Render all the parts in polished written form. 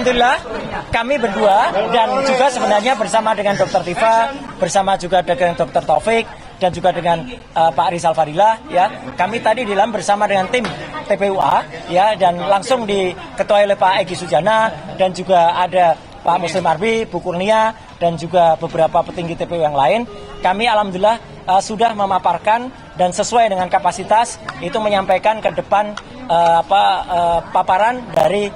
alhamdulillah kami berdua dan juga sebenarnya bersama dengan Dr. Tifa, bersama juga dengan Dr. Taufik dan juga dengan Pak Rizal Fadila, ya. Kami tadi di dalam bersama dengan tim TPUA, ya, dan langsung diketuai oleh Pak Egy Sujana dan juga ada Pak Muslim Arbi, Bu Kurnia dan juga beberapa petinggi TPU yang lain. Kami alhamdulillah sudah memaparkan dan sesuai dengan kapasitas itu menyampaikan ke depan paparan dari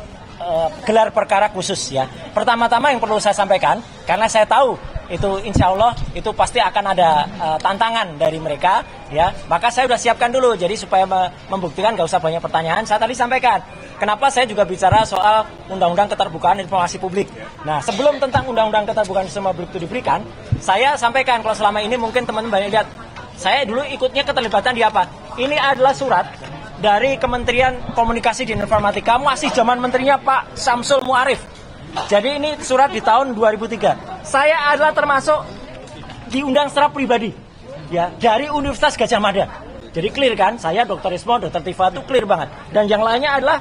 gelar perkara khusus, ya. Pertama-tama yang perlu saya sampaikan, karena saya tahu itu insya Allah itu pasti akan ada tantangan dari mereka, ya. Maka saya sudah siapkan dulu, jadi supaya membuktikan gak usah banyak pertanyaan. Saya tadi sampaikan, kenapa saya juga bicara soal Undang-Undang Keterbukaan Informasi Publik. Nah, sebelum tentang Undang-Undang Keterbukaan Informasi Publik itu diberikan, saya sampaikan kalau selama ini mungkin teman-teman banyak lihat, saya dulu ikutnya keterlibatan di apa? Ini adalah surat dari Kementerian Komunikasi dan Informatika, masih zaman menterinya Pak Syamsul Muarif. Jadi ini surat di tahun 2003. Saya adalah termasuk diundang secara pribadi, ya, dari Universitas Gadjah Mada. Jadi clear kan, saya Dr. Rismon, Dr. Tifa itu clear banget. Dan yang lainnya adalah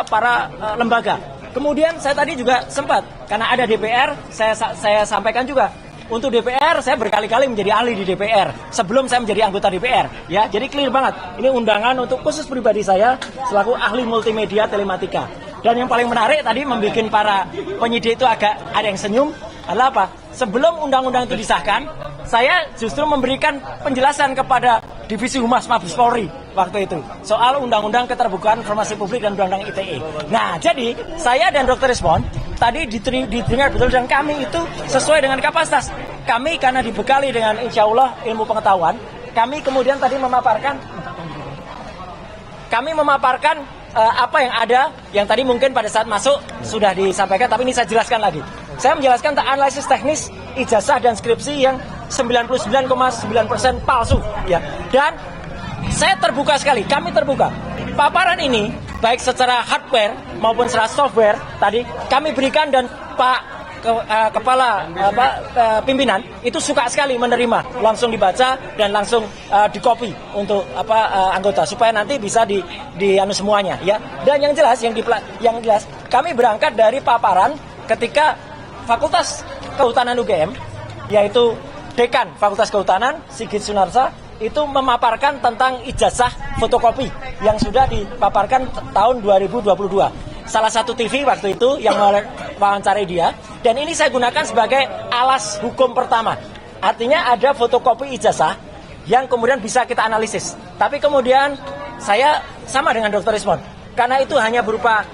para lembaga. Kemudian saya tadi juga sempat, karena ada DPR, saya sampaikan juga. Untuk DPR, saya berkali-kali menjadi ahli di DPR sebelum saya menjadi anggota DPR, ya. Jadi clear banget. Ini undangan untuk khusus pribadi saya selaku ahli multimedia telematika. Dan yang paling menarik tadi membuat para penyidik itu agak ada yang senyum adalah apa? Sebelum undang-undang itu disahkan, saya justru memberikan penjelasan kepada Divisi Humas Mabes Polri waktu itu soal Undang-Undang Keterbukaan Informasi Publik dan Undang-Undang ITE. Nah, jadi saya dan Dr. Rismon tadi didengar betul dan kami itu sesuai dengan kapasitas. Kami karena dibekali dengan insya Allah ilmu pengetahuan, kami kemudian tadi memaparkan apa yang ada, yang tadi mungkin pada saat masuk sudah disampaikan, tapi ini saya jelaskan lagi. Saya menjelaskan tentang analisis teknis ijazah dan skripsi yang 99,9% palsu, ya. Dan saya terbuka sekali, kami terbuka. Paparan ini baik secara hardware maupun secara software tadi kami berikan, dan Pak kepala pimpinan itu suka sekali menerima, langsung dibaca dan langsung dikopi untuk anggota supaya nanti bisa di semuanya, ya. Dan yang jelas kami berangkat dari paparan ketika Fakultas Kehutanan UGM, yaitu Dekan Fakultas Kehutanan Sigit Sunarsa itu memaparkan tentang ijazah fotokopi yang sudah dipaparkan tahun 2022. Salah satu TV waktu itu yang mewawancarai dia, dan ini saya gunakan sebagai alas hukum pertama. Artinya ada fotokopi ijazah yang kemudian bisa kita analisis. Tapi kemudian saya sama dengan Dr. Rismon, karena itu hanya berupa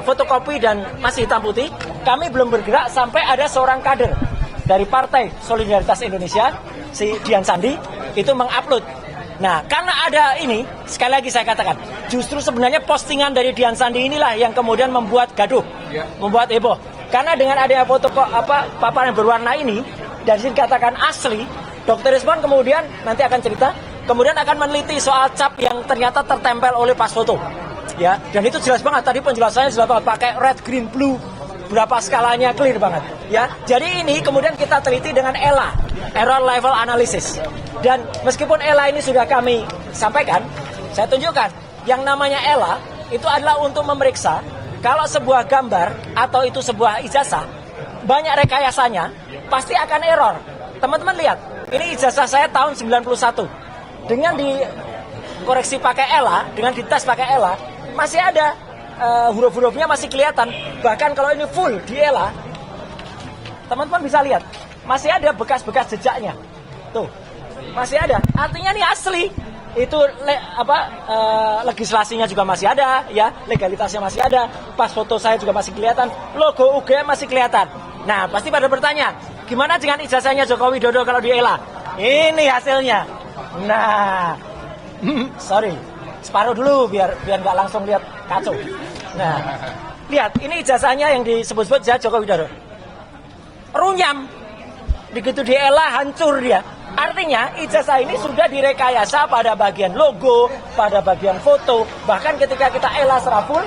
fotokopi dan masih hitam putih, kami belum bergerak sampai ada seorang kader dari Partai Solidaritas Indonesia, si Dian Sandi, itu mengupload. Nah, karena ada ini, sekali lagi saya katakan, justru sebenarnya postingan dari Dian Sandi inilah yang kemudian membuat gaduh, membuat heboh. Karena dengan adanya foto paparan berwarna ini, dan dikatakan asli, Dr. Rismon kemudian nanti akan cerita, kemudian akan meneliti soal cap yang ternyata tertempel oleh pas foto, ya. Dan itu jelas banget, tadi penjelasannya jelas banget, pakai red, green, blue, berapa skalanya clear banget, ya. Jadi ini kemudian kita teliti dengan ELA, Error Level Analysis. Dan meskipun ELA ini sudah kami sampaikan, saya tunjukkan yang namanya ELA itu adalah untuk memeriksa kalau sebuah gambar atau itu sebuah ijazah banyak rekayasanya pasti akan error. Teman-teman lihat, ini ijazah saya tahun 91. Dengan dikoreksi pakai ELA, dengan dites pakai ELA, masih ada huruf-hurufnya masih kelihatan. Bahkan kalau ini full di ELA, teman-teman bisa lihat masih ada bekas-bekas jejaknya. Tuh, masih ada. Artinya ini asli. Itu legislasinya juga masih ada, ya, legalitasnya masih ada. Pas foto saya juga masih kelihatan, logo UGM masih kelihatan. Nah, pasti pada bertanya, gimana dengan ijazahnya Joko Widodo kalau di ELA? Ini hasilnya. Nah, sorry, separuh dulu biar nggak langsung lihat kacau. Nah, lihat, ini ijazahnya yang disebut-sebut Joko Widodo. Runyam. Begitu di ELA hancur dia. Artinya ijazah ini sudah direkayasa pada bagian logo, pada bagian foto. Bahkan ketika kita ELA secara full,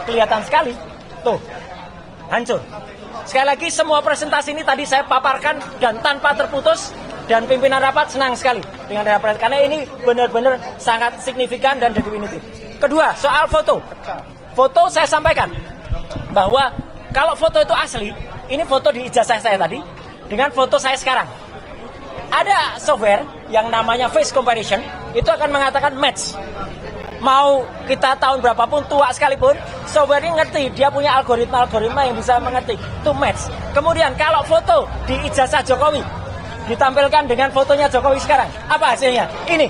kelihatan sekali. Tuh, hancur. Sekali lagi semua presentasi ini tadi saya paparkan dan tanpa terputus. Dan pimpinan rapat senang sekali dengan rapat karena ini benar-benar sangat signifikan dan definitif. Kedua, soal foto. Foto saya sampaikan bahwa Kalau foto itu asli, ini foto di ijazah saya tadi dengan foto saya sekarang. Ada software yang namanya face comparison, itu akan mengatakan match. Mau kita tahun berapapun, tua sekalipun, software ini ngerti, dia punya algoritma yang bisa mengerti, itu match. Kemudian kalau foto di ijazah Jokowi ditampilkan dengan fotonya Jokowi sekarang, apa hasilnya? Ini,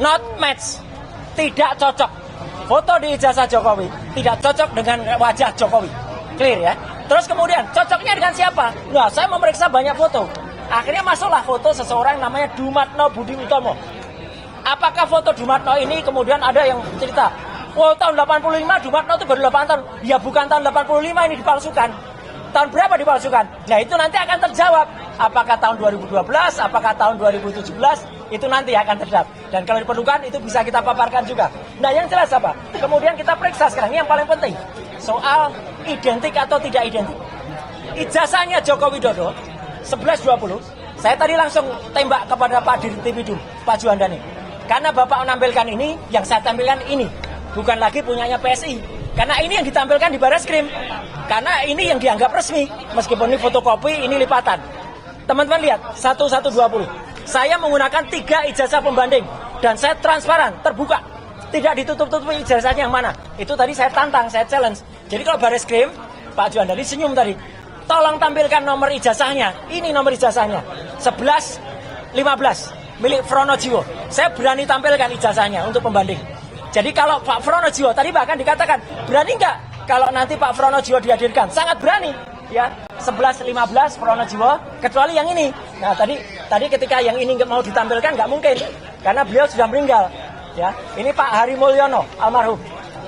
not match, tidak cocok. Foto di ijazah Jokowi tidak cocok dengan wajah Jokowi, clear ya. Terus kemudian cocoknya dengan siapa? Nah, saya memeriksa banyak foto. Akhirnya masuklah foto seseorang namanya Dumatno Budi Utomo. Apakah foto Dumatno ini kemudian ada yang cerita, oh tahun 85 Dumatno itu baru 8 tahun. Ya bukan tahun 85, ini dipalsukan. Tahun berapa dipalsukan? Nah itu nanti akan terjawab. Apakah tahun 2012, apakah tahun 2017, itu nanti akan terjawab. Dan kalau diperlukan itu bisa kita paparkan juga. Nah yang jelas apa? Kemudian kita periksa sekarang, ini yang paling penting. Soal identik atau tidak identik. Ijazahnya Joko Widodo 11.20, saya tadi langsung tembak kepada Pak Dirtipidum, Pak Juandani. Karena Bapak menampilkan ini, yang saya tampilkan ini. Bukan lagi punyanya PSI. Karena ini yang ditampilkan di Barreskrim. Karena ini yang dianggap resmi. Meskipun ini fotokopi, ini lipatan. Teman-teman lihat, 1120. Saya menggunakan 3 ijazah pembanding. Dan saya transparan, terbuka. Tidak ditutup-tutupi ijazahnya yang mana. Itu tadi saya tantang, saya challenge. Jadi kalau Barreskrim, Pak Juandani senyum tadi. Tolong tampilkan nomor ijazahnya. Ini nomor ijazahnya. 11.15 milik Fronojiwo. Saya berani tampilkan ijazahnya untuk pembanding. Jadi kalau Pak Fronojiwo tadi bahkan dikatakan, berani nggak kalau nanti Pak Fronojiwo dihadirkan? Sangat berani. Ya, 11.15 Fronojiwo, kecuali yang ini. Nah, tadi ketika yang ini nggak mau ditampilkan nggak mungkin karena beliau sudah meninggal. Ya, ini Pak Hari Mulyono almarhum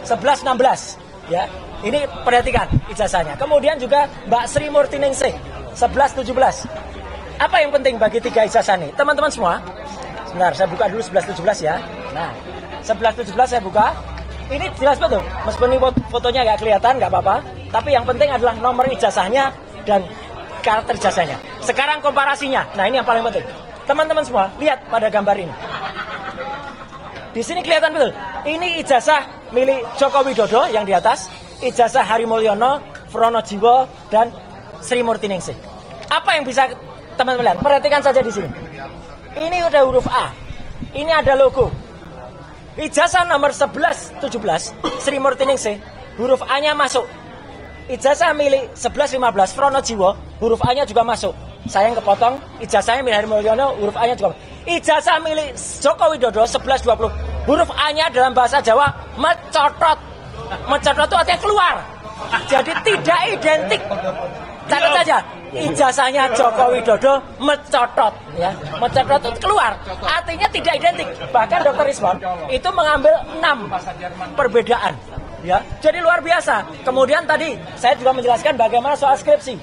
11.16. Ya, ini perhatikan ijazahnya. Kemudian juga Mbak Sri Murtiningsih 11.17. Apa yang penting bagi 3 ijazah ini? Teman-teman semua, sebentar saya buka dulu 11.17 ya. Nah, 11.17 saya buka. Ini jelas betul. Meskipun ini fotonya nggak kelihatan, nggak apa-apa. Tapi yang penting adalah nomor ijazahnya dan karakter ijazahnya. Sekarang komparasinya. Nah, ini yang paling penting. Teman-teman semua, lihat pada gambar ini. Di sini kelihatan betul. Ini ijazah milik Joko Widodo yang di atas, ijazah Hari Mulyono, Fronojiwo, dan Sri Murtiningsih. Apa yang bisa teman-teman lihat? Perhatikan saja di sini. Ini udah huruf A. Ini ada logo. Ijazah nomor 11.17 Sri Murtiningsih, huruf A-nya masuk. Ijazah milik 11.15 Fronojiwo, huruf A-nya juga masuk. Saya yang kepotong, ijazahnya milik Hari Mulyono, huruf A-nya juga masuk. Ijazah milik Joko Widodo 11.20, huruf A-nya dalam bahasa Jawa mencotot. Mencotot itu artinya keluar. Jadi tidak identik. Catat saja, ijazahnya Joko Widodo mencotot, ya. Mencotot itu keluar. Artinya tidak identik. Bahkan Dr. Rizwan itu mengambil 6 perbedaan. Ya, jadi luar biasa. Kemudian tadi saya juga menjelaskan bagaimana soal skripsi.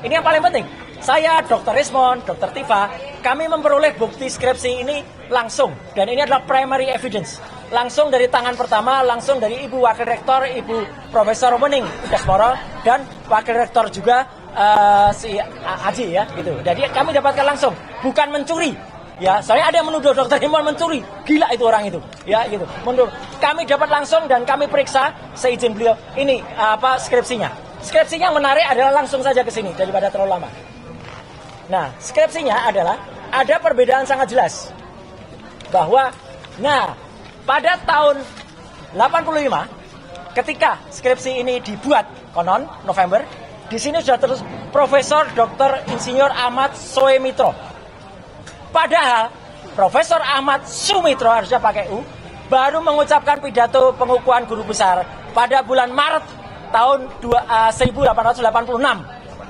Ini yang paling penting. Saya, Dr. Rismon, Dr. Tifa, kami memperoleh bukti skripsi ini langsung. Dan ini adalah primary evidence. Langsung dari tangan pertama, langsung dari Ibu Wakil Rektor, Ibu Profesor Wening Udasmoro, dan Wakil Rektor juga si Haji ya, gitu. Jadi kami dapatkan langsung, bukan mencuri. Ya, soalnya ada yang menuduh Dr. Himon mencuri. Gila itu orang itu. Ya, gitu. Menuduh. Kami dapat langsung dan kami periksa seizin beliau. Ini skripsinya. Skripsinya yang menarik adalah langsung saja ke sini daripada terlalu lama. Nah, skripsinya adalah ada perbedaan sangat jelas. Bahwa pada tahun 85 ketika skripsi ini dibuat konon November, di sini sudah terus Profesor Dr. Insinyur Ahmad Soemitro. Padahal Profesor Ahmad Sumitro, harusnya pakai U, baru mengucapkan pidato pengukuhan guru besar pada bulan Maret tahun 1886.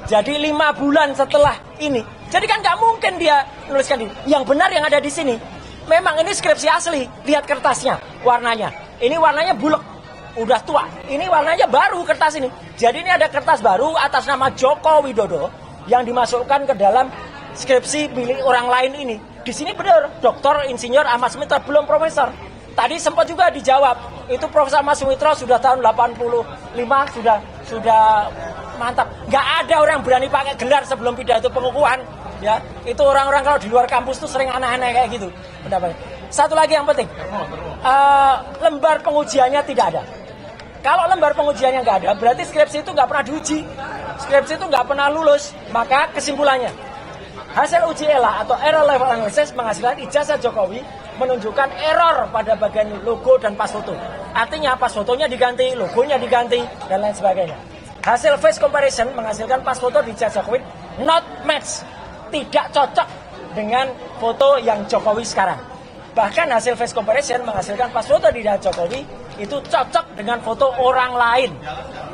Jadi 5 bulan setelah ini. Jadi kan nggak mungkin dia menuliskan ini. Yang benar yang ada di sini, memang ini skripsi asli. Lihat kertasnya, warnanya. Ini warnanya bulek, udah tua. Ini warnanya baru kertas ini. Jadi ini ada kertas baru atas nama Joko Widodo yang dimasukkan ke dalam skripsi milik orang lain ini. Di sini benar, Dr. Insinyur Ahmad Sumitro belum profesor. Tadi sempat juga dijawab, itu Profesor Ahmad Sumitro sudah tahun 85 sudah mantap. Nggak ada orang berani pakai gelar sebelum pidato pengukuhan. Ya, itu orang-orang kalau di luar kampus tuh sering aneh-aneh kayak gitu. Pendapatnya. Satu lagi yang penting, lembar pengujiannya tidak ada. Kalau lembar pengujiannya nggak ada, berarti skripsi itu nggak pernah diuji. Skripsi itu nggak pernah lulus. Maka kesimpulannya, hasil uji ELA atau Error Level Analysis menghasilkan ijazah Jokowi menunjukkan error pada bagian logo dan pas foto. Artinya pas fotonya diganti, logonya diganti, dan lain sebagainya. Hasil face comparison menghasilkan pas foto di ijazah Jokowi not match, tidak cocok dengan foto yang Jokowi sekarang. Bahkan hasil face comparison menghasilkan pas foto di ijazah Jokowi itu cocok dengan foto orang lain.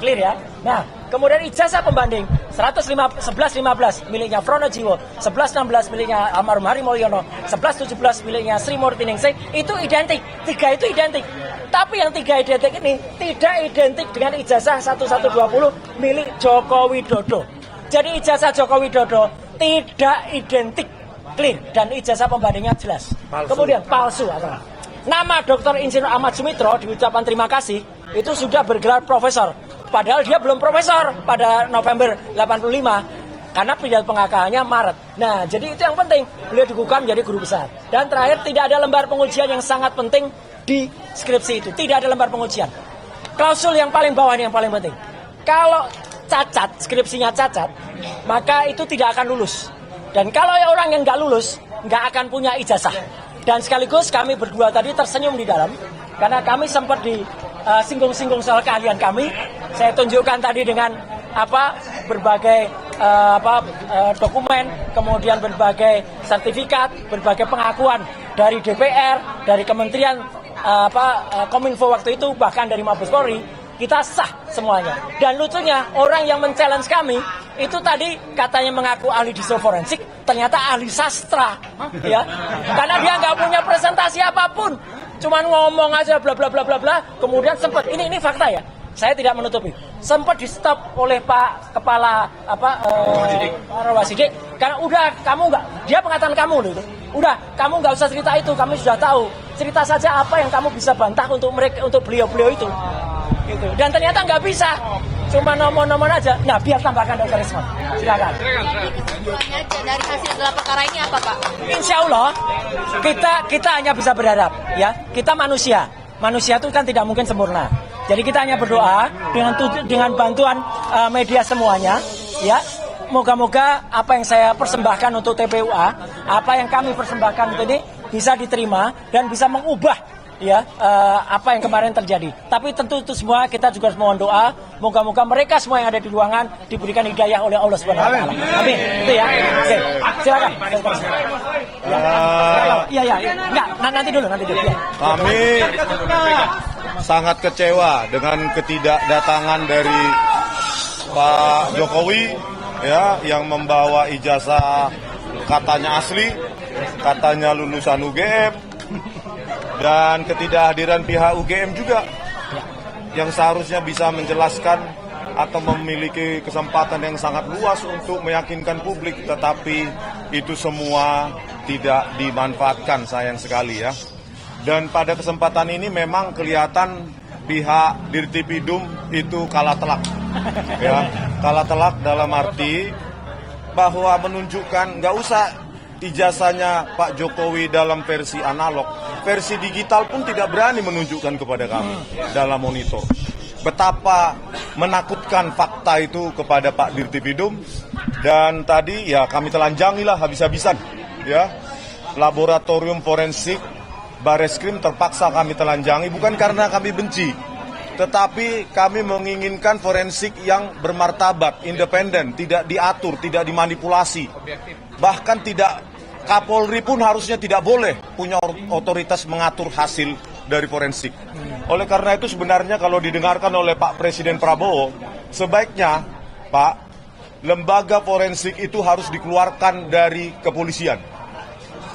Clear ya? Nah, kemudian ijazah pembanding 1115 miliknya Pronojiwo, 1116 miliknya almarhum Hari Mulyono, 1117 miliknya Sri Murti Ningsih, itu identik. 3 itu identik. Tapi yang 3 identik ini tidak identik dengan ijazah 1120 milik Joko Widodo. Jadi ijazah Joko Widodo tidak identik. Clear, dan ijazah pembandingnya jelas. Palsu. Kemudian palsu atau nama Dr. Insinyur Ahmad Sumitro di ucapan terima kasih itu sudah bergelar profesor. Padahal dia belum profesor pada November 85 karena pidato pengangkatannya Maret. Nah, jadi itu yang penting. Beliau dikukuhkan menjadi guru besar. Dan terakhir, tidak ada lembar pengujian yang sangat penting di skripsi itu. Tidak ada lembar pengujian. Klausul yang paling bawah ini yang paling penting. Kalau cacat, skripsinya cacat, maka itu tidak akan lulus. Dan kalau orang yang nggak lulus, nggak akan punya ijazah. Dan sekaligus kami berdua tadi tersenyum di dalam, karena kami sempat singgung-singgung soal keahlian kami. Saya tunjukkan tadi dengan berbagai dokumen, kemudian berbagai sertifikat, berbagai pengakuan dari DPR, dari Kementerian Kominfo waktu itu, bahkan dari Mabes Polri. Kita sah semuanya. Dan lucunya, orang yang men-challenge kami itu tadi katanya mengaku ahli digital forensik, ternyata ahli sastra, ya. Karena dia nggak punya presentasi apapun, cuman ngomong aja bla bla bla bla bla. Kemudian sempat ini fakta ya. Saya tidak menutupi. Sempat di stop oleh Pak Kepala Rawasidik, karena udah kamu nggak, dia mengatakan kamu loh itu. Udah, kamu nggak usah cerita itu, kami sudah tahu. Cerita saja apa yang kamu bisa bantah untuk mereka, untuk beliau-beliau itu. Gitu. Dan ternyata nggak bisa, cuma nomor-nomor aja. Nah, biar tambahkan Dr. Risma, silakan. Kesimpulannya dari hasil gelar perkara ini apa, Pak? Insya Allah kita hanya bisa berharap, ya. Kita manusia itu kan tidak mungkin sempurna. Jadi kita hanya berdoa dengan bantuan media semuanya, ya. Moga-moga apa yang saya persembahkan untuk TPUA, apa yang kami persembahkan untuk ini bisa diterima dan bisa mengubah apa yang kemarin terjadi. Tapi tentu itu semua kita juga harus mohon doa, moga-moga mereka semua yang ada di ruangan diberikan hidayah oleh Allah Subhanahu wa taala. Amin. Itu ya. Oke. Silakan. Iya. Enggak, nanti dulu. Ya. Kami sangat kecewa dengan ketidakdatangan dari Pak Jokowi, ya, yang membawa ijazah katanya asli, katanya lulusan UGM, dan ketidakhadiran pihak UGM juga yang seharusnya bisa menjelaskan atau memiliki kesempatan yang sangat luas untuk meyakinkan publik, tetapi itu semua tidak dimanfaatkan, sayang sekali ya. Dan pada kesempatan ini memang kelihatan pihak Dirtipidum itu kalah telak, ya, kalah telak dalam arti bahwa menunjukkan nggak usah ijazahnya Pak Jokowi dalam versi analog, versi digital pun tidak berani menunjukkan kepada kami dalam monitor. Betapa menakutkan fakta itu kepada Pak Dirtipidum. Dan tadi ya kami telanjangilah habis-habisan, ya, laboratorium forensik Bareskrim terpaksa kami telanjangi, bukan karena kami benci, tetapi kami menginginkan forensik yang bermartabat, independen, tidak diatur, tidak dimanipulasi. Bahkan tidak, Kapolri pun harusnya tidak boleh punya otoritas mengatur hasil dari forensik. Oleh karena itu sebenarnya kalau didengarkan oleh Pak Presiden Prabowo, sebaiknya Pak, lembaga forensik itu harus dikeluarkan dari kepolisian,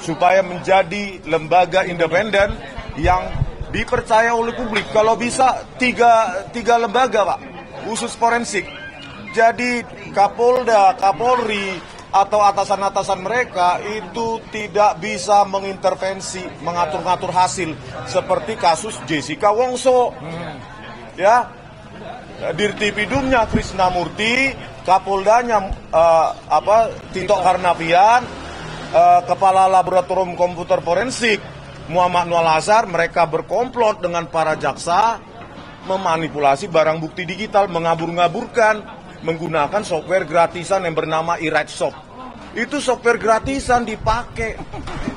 supaya menjadi lembaga independen yang dipercaya oleh publik. Kalau bisa tiga lembaga Pak, khusus forensik. Jadi Kapolda, Kapolri, atau atasan-atasan mereka itu tidak bisa mengintervensi, mengatur-ngatur hasil seperti kasus Jessica Wongso, ya, Dirtipidumnya Krisnamurti, Kapoldanya Tito Karnavian, Kepala Laboratorium Komputer Forensik Muhammad Nur Azhar. Mereka berkomplot dengan para jaksa memanipulasi barang bukti digital, mengabur-ngaburkan, menggunakan software gratisan yang bernama iRightShop. Itu software gratisan dipakai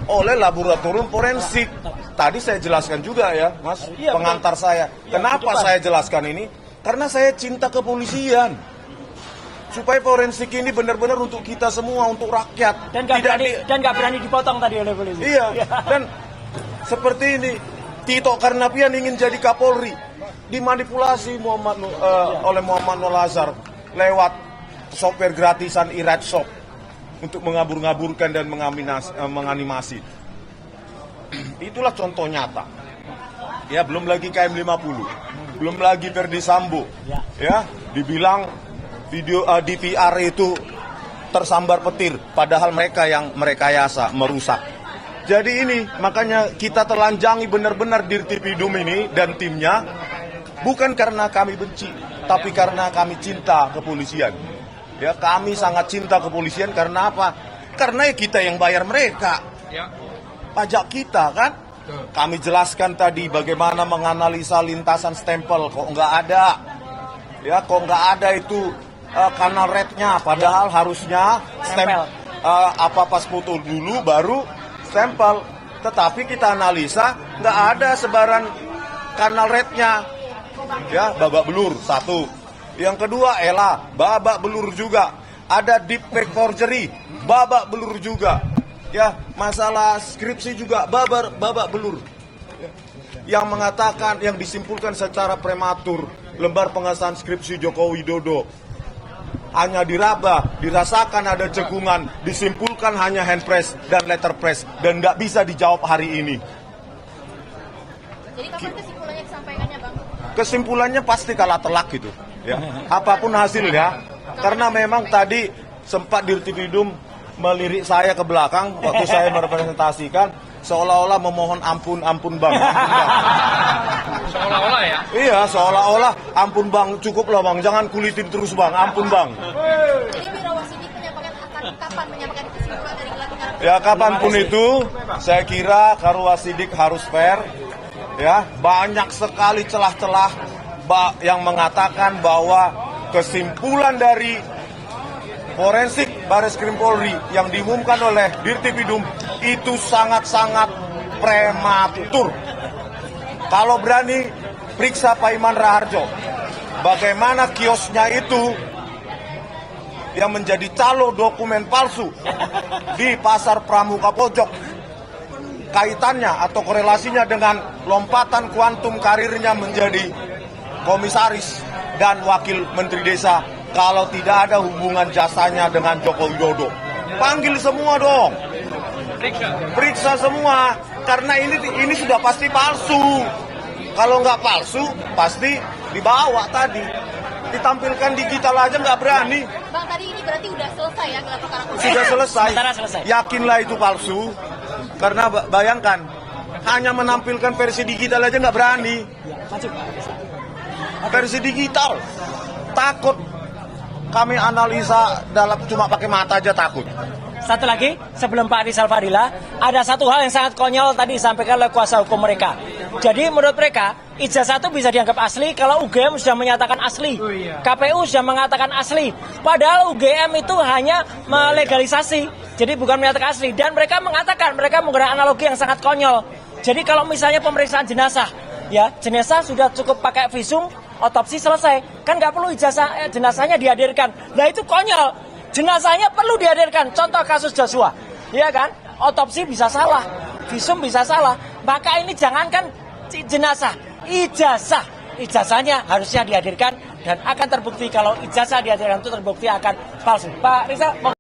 oleh laboratorium forensik. Tadi saya jelaskan juga ya, Mas, pengantar saya. Kenapa saya jelaskan ini? Karena saya cinta kepolisian. Supaya forensik ini benar-benar untuk kita semua, untuk rakyat. Dan nggak berani dipotong tadi oleh polisi. Iya, dan seperti ini, Tito Karnavian ingin jadi Kapolri, dimanipulasi oleh Muhammad Nur Lazar lewat software gratisan iRightShop untuk mengabur-ngaburkan dan menganimasi. Itulah contoh nyata. Ya, belum lagi KM50, belum lagi Verdi Sambo. Ya, dibilang video DVR itu tersambar petir, padahal mereka yang merekayasa, merusak. Jadi ini, makanya kita telanjangi benar-benar Dirtipidum ini dan timnya, bukan karena kami benci, tapi karena kami cinta kepolisian. Ya, kami sangat cinta kepolisian karena apa? Karena kita yang bayar mereka. Pajak kita kan? Kami jelaskan tadi bagaimana menganalisa lintasan stempel, kok nggak ada. Ya, kok nggak ada itu kanal rednya, padahal harusnya stempel pas foto dulu baru stempel. Tetapi kita analisa nggak ada sebaran kanal rednya. Ya, babak belur satu. Yang kedua, babak belur juga. Ada deep fake forgery, babak belur juga. Ya, masalah skripsi juga babak belur. Yang mengatakan, yang disimpulkan secara prematur, lembar pengesahan skripsi Joko Widodo hanya diraba, dirasakan ada cekungan, disimpulkan hanya hand press dan letter press, dan nggak bisa dijawab hari ini. Jadi kapan kesimpulannya disampaikannya, Bang? Kesimpulannya pasti kalah telak gitu. Ya, apapun hasilnya, karena memang tadi sempat Dirtipidum melirik saya ke belakang waktu saya merepresentasikan, seolah-olah memohon ampun bang. Seolah-olah ya? Iya, seolah-olah ampun bang, cukup lah bang, jangan kulitin terus bang, ampun bang. Jadi Biro Wasidik menyampaikan kapan menyampaikan kesimpulan dari gelar perkara? Ya, kapanpun itu, saya kira Karwasidik harus fair. Ya, banyak sekali celah-celah yang mengatakan bahwa kesimpulan dari forensik Baris Krim Polri yang diumumkan oleh Dirtipidum itu sangat-sangat prematur. Kalau berani, periksa Pak Iman Raharjo. Bagaimana kiosnya itu yang menjadi calo dokumen palsu di Pasar Pramuka Pojok, kaitannya atau korelasinya dengan lompatan kuantum karirnya menjadi komisaris dan wakil menteri desa, kalau tidak ada hubungan jasanya dengan Joko Widodo. Panggil semua dong, periksa semua, karena ini sudah pasti palsu. Kalau nggak palsu, pasti dibawa tadi, ditampilkan digital aja nggak berani. Bang, tadi ini berarti udah selesai ya gelar perkara? Sudah selesai. Selesai. Yakinlah itu palsu, karena bayangkan hanya menampilkan versi digital aja nggak berani. Versi digital, takut. Kami analisa dalam cuma pakai mata aja takut. Satu lagi, sebelum Pak Rizal Fadila, ada satu hal yang sangat konyol tadi disampaikan oleh kuasa hukum mereka. Jadi menurut mereka, ijazah itu bisa dianggap asli kalau UGM sudah menyatakan asli. KPU sudah mengatakan asli. Padahal UGM itu hanya melegalisasi, jadi bukan menyatakan asli. Dan mereka mengatakan, mereka menggunakan analogi yang sangat konyol. Jadi kalau misalnya pemeriksaan jenazah, ya jenazah sudah cukup pakai visum, otopsi selesai. Kan nggak perlu ijazah jenazahnya dihadirkan. Nah itu konyol. Jenazahnya perlu dihadirkan. Contoh kasus Joshua, ya kan? Otopsi bisa salah, visum bisa salah. Maka ini jangankan jenazah, ijazahnya harusnya dihadirkan dan akan terbukti kalau ijazah dihadirkan itu terbukti akan palsu. Pak Rizal.